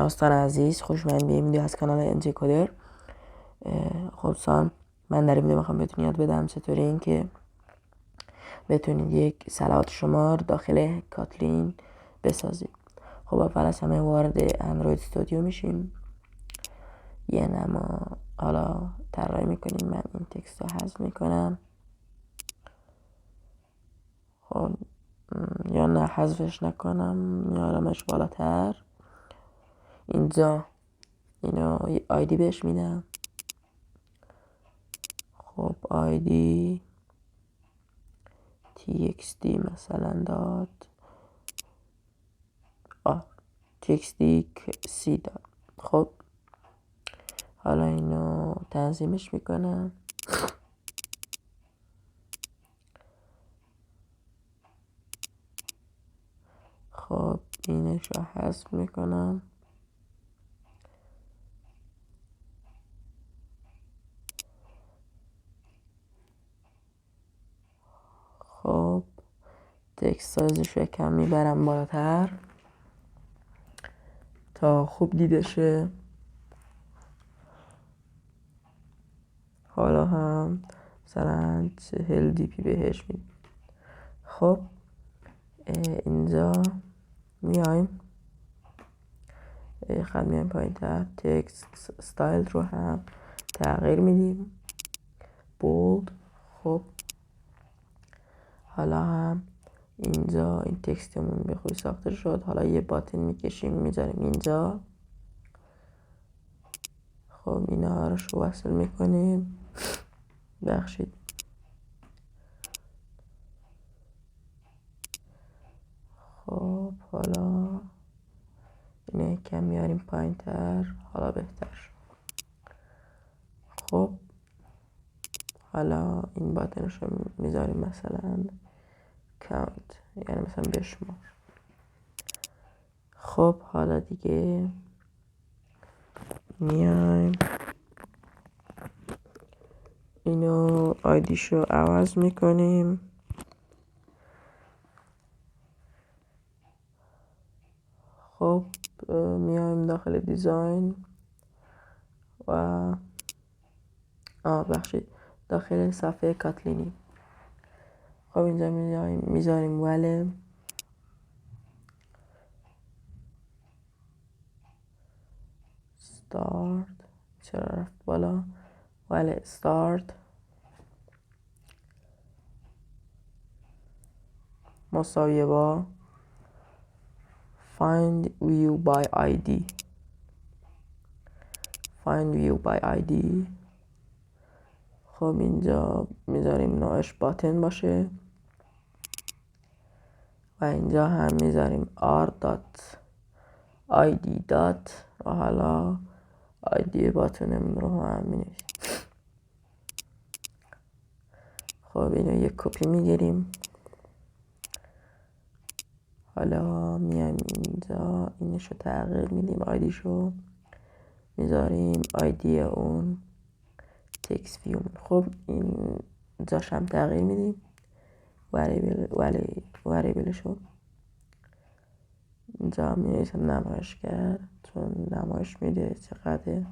دوستان عزیز، خوش اومدین به این ویدیو از کانال MJ کدر. خب دوستان، من در این ویدیو میخوام بهتون یاد بدم چطوری این که بتونید یک صلوات شمار داخل کاتلین بسازید. خب اول از همه وارد اندروید استودیو میشیم، یه نما حالا طراحی میکنیم. من این تکست رو حذف میکنم. خب یا نه حذفش نکنم، میارمش بالاتر. اینجا اینو یه آیدی بهش میدم. خب آیدی txt مثلا داد txt c داد. خب حالا اینو تنظیمش میکنم. خب اینش رو حذف میکنم. خب تکست سایزش رو کم میبرم بالاتر تا خوب دیده شه. حالا هم مثلا 40 دی پی بهش میدیم. خب اینجا میایم خط میایم پایین تر، تکست استایل رو هم تغییر میدیم، بولد. خب حالا هم اینجا این تکستمون به خوبی ساخته شد. حالا یه باتن میکشیم میذاریم اینجا. خب اینا رو وصل میکنیم. بخشید. خب حالا اینه کم میاریم پایین تر، حالا بهتر شد. خب حالا این باتنش رو میذاریم مثلا کانت، یعنی مثلا بشمار. خب حالا دیگه میایم اینو آیدیشو عوض میکنیم. خب میایم داخل دیزاین و بخشید داخل صفحه کاتلینی. خب اینجا میذاریم ولی start، چرا رفت بالا؟ ولی start مساویه با find view by id. خب اینجا میذاریم نوعش باتن باشه و اینجا هم میذاریم r.id و حالا آیدی باتنمون رو هم مینویسیم. خب اینو یک کپی میگیریم. حالا میایم اینجا اینشو تغییر میدیم، آیدیشو میذاریم آیدی اون تکست ویو. خب این اینجاش هم تغییر میدیم، وریبلشو اینجا می‌نویسم نمایشگر، چون نمایش میده چقدر.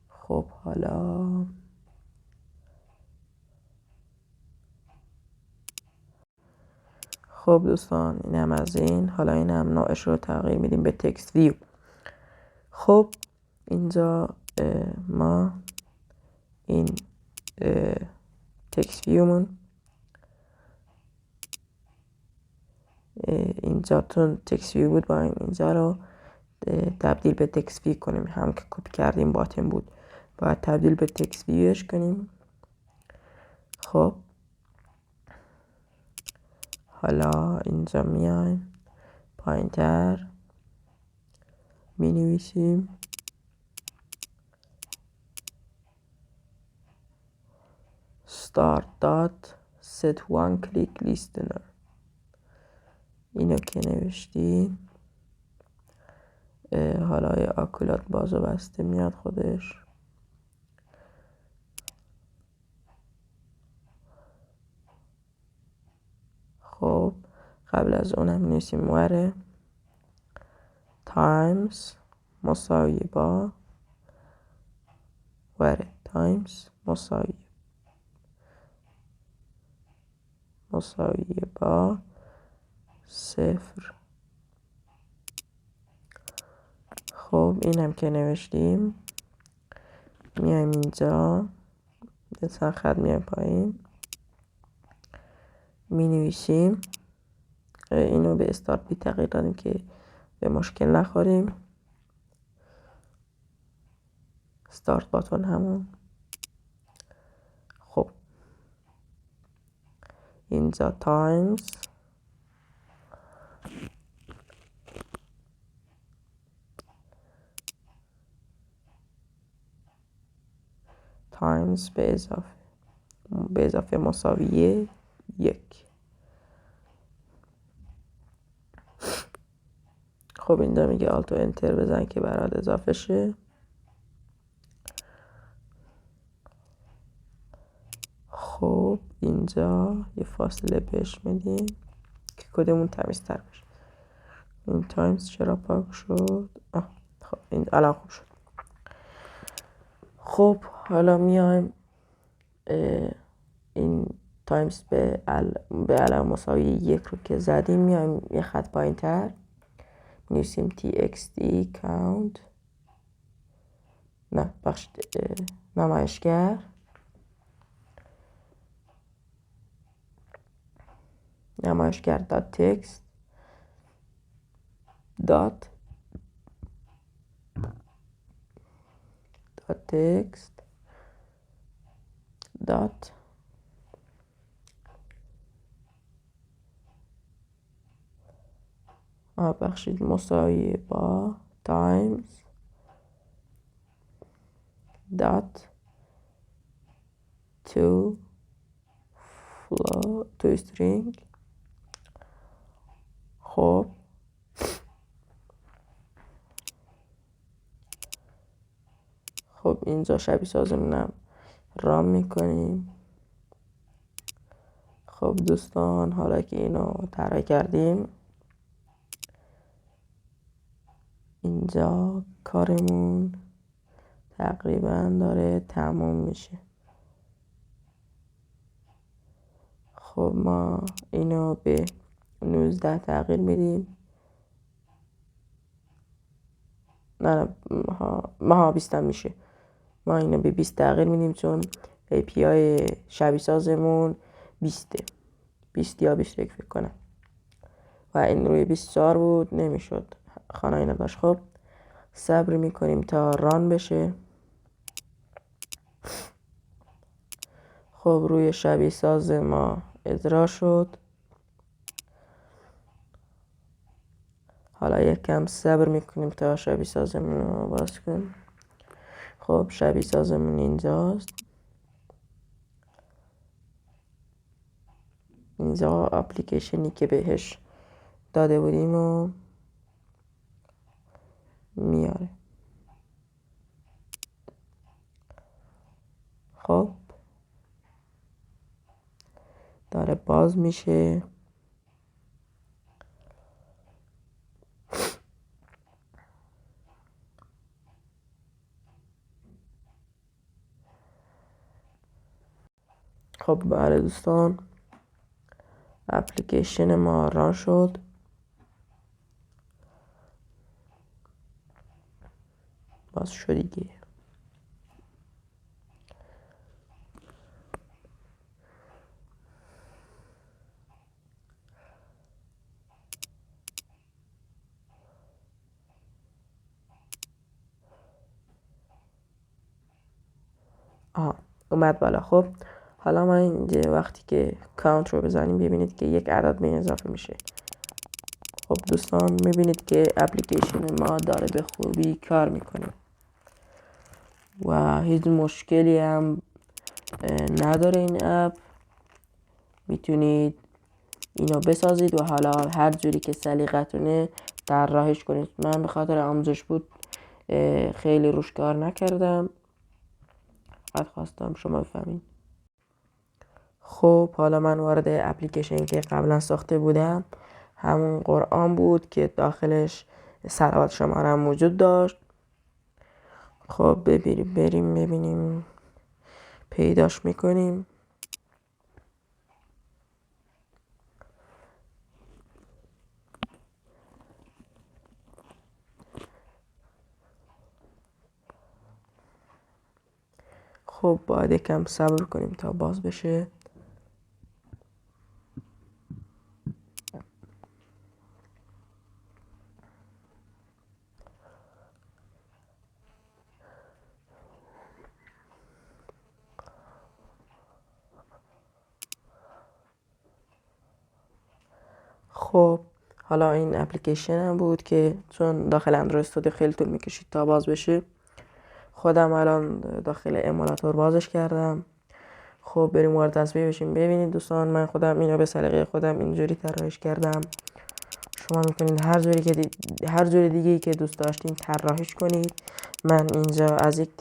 خب حالا خب دوستان، این هم از این. حالا این هم نوعش رو تغییر میدیم به تکست ویو. خب اینجا ما این تکست ویومون اینجا تون تکست ویو بود، با اینجا رو تبدیل به تکست ویو کنیم. هم که کپی کردیم باتن بود، باید تبدیل به تکست ویوش کنیم. خب حالا اینجا میایم پایین تر می نویسیم start.set one click listener. اینو که نوشتیم حالا یه آکولات باز و بسته میاد خودش. خب قبل از اونم نویسیم وره times مساوی با where times مساوی با 0. خب اینم که نوشتیم، میایم اینجا چند خط میایم پایین، می نویسیم اینو به استارت بی تغییر دادیم که به مشکل نخوریم. استارت باتون همون. خب اینجا تایمز به اضافه مساوی 1. خب اینجا میگه آلت و انتر بزن که برات اضافه شه. خب اینجا یه فاصله بهش میدیم که کدمون تمیزتر بشه. این تایمز چرا پاک شد؟ خب این الان خوب شد. خب حالا میایم این تایمز به علم مساوی 1 رو که زدیم، میایم یه خط پایین تر می‌نویسیم txt count نمایشگر دات تکست دات مساوی با تایمز دات تو استرینگ. خب اینجا شبیه سازمونم رام میکنیم. خب دوستان، حالا که اینو طراحی کردیم، اینجا کارمون تقریبا داره تموم میشه. خب ما اینو به 19 تغییر میدیم. نه ما 20 هم میشه. ما اینو به 20 تغییر میدیم چون API شبیه سازمون 20 یا 21 فکر کنم و این روی 24 بود، نمیشد، خانه اینو داشت. خب صبر میکنیم تا ران بشه. خب روی شبیه ساز ما اجرا شد. حالا یک کم صبر میکنیم تا شبیه سازمون رو باز کنیم. خب شبیه سازمون اینجاست. اینجا اپلیکیشنی که بهش داده بودیم و میاره. خب داره باز میشه. خب بله دوستان، اپلیکیشن ما ران شد. باز شد دیگه. اومد بالا. خب حالا ما اینجا وقتی که کانت رو بزنیم ببینید که یک عدد به اضافه میشه. خب دوستان میبینید که اپلیکیشن ما داره به خوبی کار میکنه و هیچ مشکلی هم نداره. این اپ میتونید اینو بسازید و حالا هر جوری که سلیقتونه در راهش کنید. من به خاطر آموزش بود خیلی روش کار نکردم، فقط خواستم شما بفهمید. خب حالا من وارد اپلیکیشنی که قبلا ساخته بودم، همون قرآن بود که داخلش صلوات شماره هم موجود داشت. خب بریم ببینیم پیداش میکنیم. خب باید یکم صبر کنیم تا باز بشه. خب حالا این اپلیکیشن هم بود که چون داخل اندروید استودیو خیلی طول میکشید تا باز بشه، خودم الان داخل امولاتور بازش کردم. خب بریم وارد تصویر بشیم. ببینید دوستان، من خودم اینو به سلیقه خودم اینجوری طراحیش کردم. شما میتونید هر جور دیگه که دوست داشتین طراحیش کنید. من اینجا از یک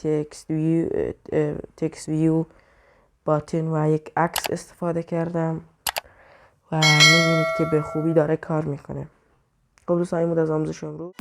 تکست ویو باتن و یک عکس استفاده کردم و میبینید که به خوبی داره کار میکنه. خب دوستان، این بود از آموزش امروز.